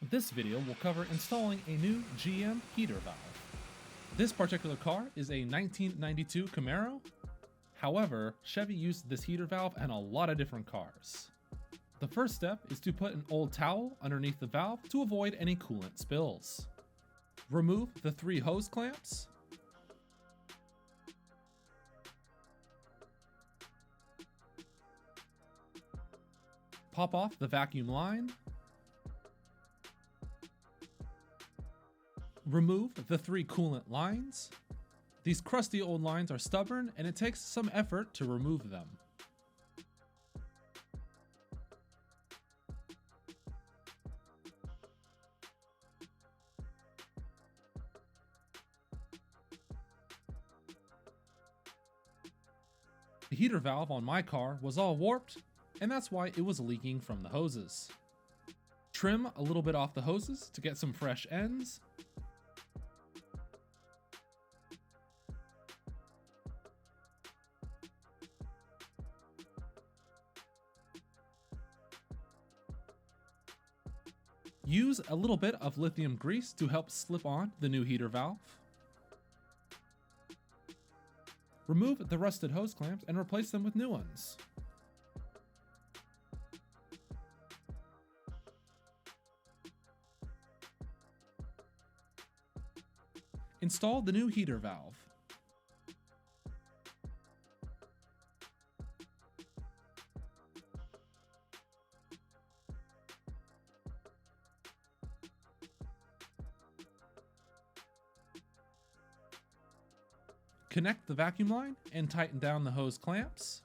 This video will cover installing a new GM heater valve. This particular car is a 1992 Camaro. However, Chevy used this heater valve in a lot of different cars. The first step is to put an old towel underneath the valve to avoid any coolant spills. Remove the 3 hose clamps. Pop off the vacuum line. Remove the 3 coolant lines. These crusty old lines are stubborn and it takes some effort to remove them. The heater valve on my car was all warped, and that's why it was leaking from the hoses. Trim a little bit off the hoses to get some fresh ends. Use a little bit of lithium grease to help slip on the new heater valve. Remove the rusted hose clamps and replace them with new ones. Install the new heater valve. Connect the vacuum line and tighten down the hose clamps.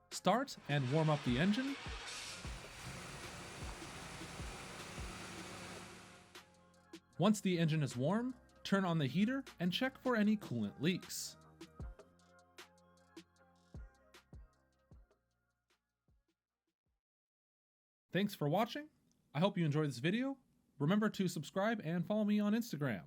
Start and warm up the engine. Once the engine is warm, turn on the heater and check for any coolant leaks. Thanks for watching. I hope you enjoyed this video. Remember to subscribe and follow me on Instagram.